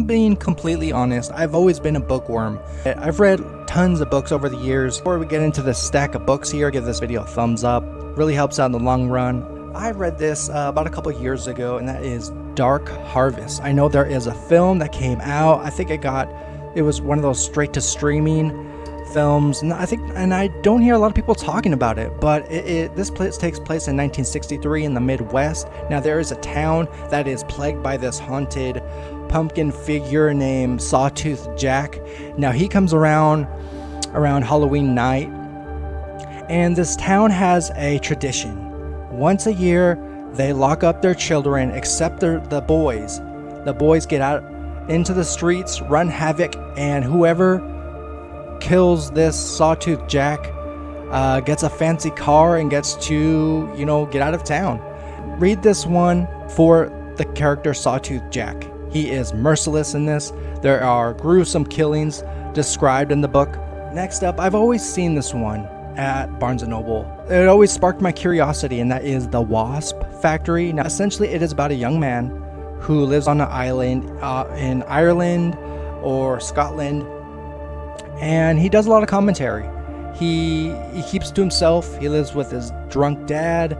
I'm being completely honest, I've always been a bookworm. I've read tons of books over the years. Before we get into the stack of books here, give this video a thumbs up. Really helps out in the long run. I read this about a couple years ago, and that is Dark Harvest. I know there is a film that came out. I think it was one of those straight to streaming films, and I don't hear a lot of people talking about it, but this place takes place in 1963 in the Midwest. Now there is a town that is plagued by this haunted pumpkin figure named Sawtooth Jack. Now he comes around Halloween night, and this town has a tradition. Once a year they lock up their children except the boys. The boys get out into the streets, run havoc, and whoever kills this Sawtooth Jack gets a fancy car and gets to, get out of town. Read this one for the character Sawtooth Jack. He is merciless in this. There are gruesome killings described in the book. Next up, I've always seen this one at Barnes & Noble. It always sparked my curiosity, and that is The Wasp Factory. Now essentially it is about a young man who lives on an island in Ireland or Scotland, and he does a lot of commentary. He keeps to himself. He lives with his drunk dad,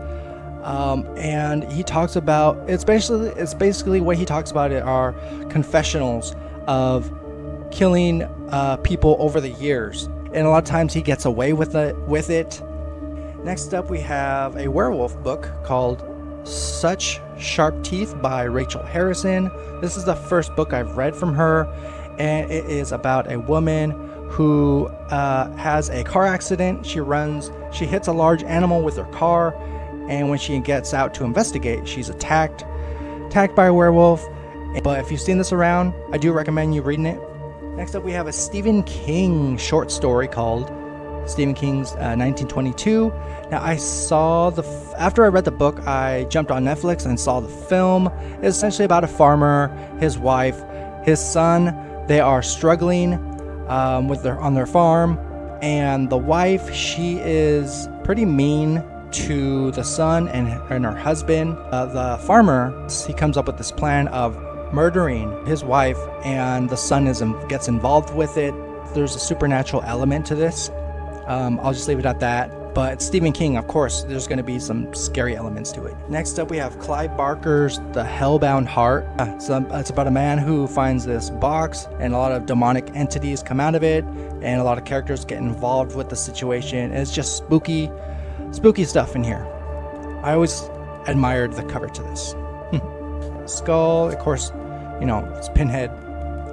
and he talks about it's basically what he talks about are confessionals of killing people over the years, and a lot of times he gets away with it. Next up, we have a werewolf book called Such Sharp Teeth by Rachel Harrison. This is the first book I've read from her, and it is about a woman who has a car accident. She hits a large animal with her car, and when she gets out to investigate, she's attacked by a werewolf. But if you've seen this around, I do recommend you reading it. Next up, we have a Stephen King short story called Stephen King's 1922. Now after I read the book, I jumped on Netflix and saw the film. It's essentially about a farmer, his wife, his son. They are struggling on their farm, and the wife, she is pretty mean to the son and her husband. The farmer, he comes up with this plan of murdering his wife, and the son gets involved with it. There's a supernatural element to this. I'll just leave it at that. But Stephen King, of course, there's going to be some scary elements to it. Next up, we have Clive Barker's The Hellbound Heart. It's about a man who finds this box, and a lot of demonic entities come out of it, and a lot of characters get involved with the situation. It's just spooky stuff in here. I always admired the cover to this. Skull, of course, it's Pinhead.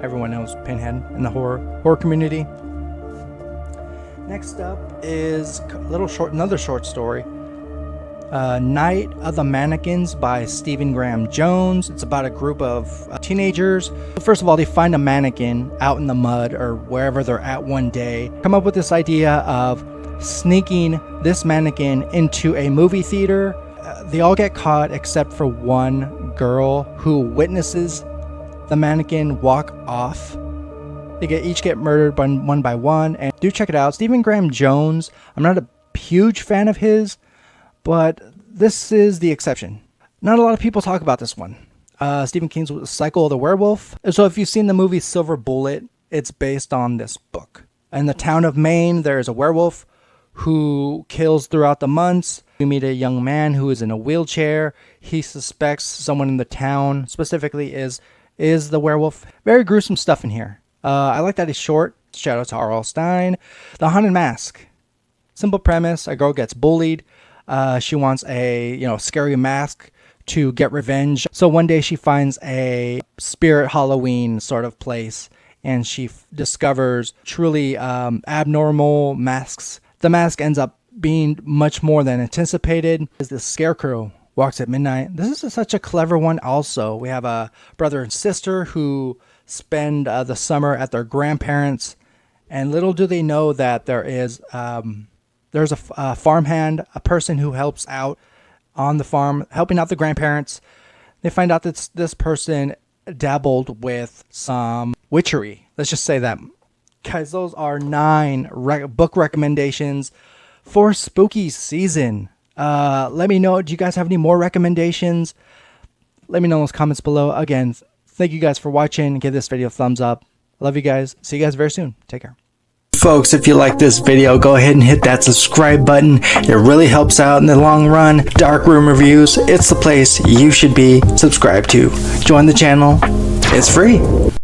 Everyone knows Pinhead in the horror community. Next up is another short story, Night of the Mannequins by Stephen Graham Jones. It's about a group of teenagers. First of all, they find a mannequin out in the mud or wherever they're at one day. Come up with this idea of sneaking this mannequin into a movie theater. They all get caught except for one girl who witnesses the mannequin walk off. They each get murdered one by one, and do check it out. Stephen Graham Jones, I'm not a huge fan of his, but this is the exception. Not a lot of people talk about this one. Stephen King's Cycle of the Werewolf. So if you've seen the movie Silver Bullet, it's based on this book. In the town of Maine, there is a werewolf who kills throughout the months. We meet a young man who is in a wheelchair. He suspects someone in the town, specifically is the werewolf. Very gruesome stuff in here. I like that it's short. Shout out to R.L. Stine. The Haunted Mask. Simple premise. A girl gets bullied. She wants a scary mask to get revenge. So one day she finds a spirit Halloween sort of place, and she discovers truly abnormal masks. The mask ends up being much more than anticipated. Is the Scarecrow walks at midnight. This is such a clever one also. We have a brother and sister who spend the summer at their grandparents, and little do they know that there's a farmhand, a person who helps out on the farm, helping out the grandparents. They find out that this person dabbled with some witchery. Let's just say that. Guys, those are 9 book recommendations for spooky season. Let me know, do you guys have any more recommendations? Let me know in those comments below. Again, Thank you guys for watching. Give this video a thumbs up. I love you guys. See you guys very soon. Take care. Folks, if you like this video, go ahead and hit that subscribe button. It really helps out in the long run. Dark Room Reviews, it's the place you should be subscribed to. Join the channel. It's free.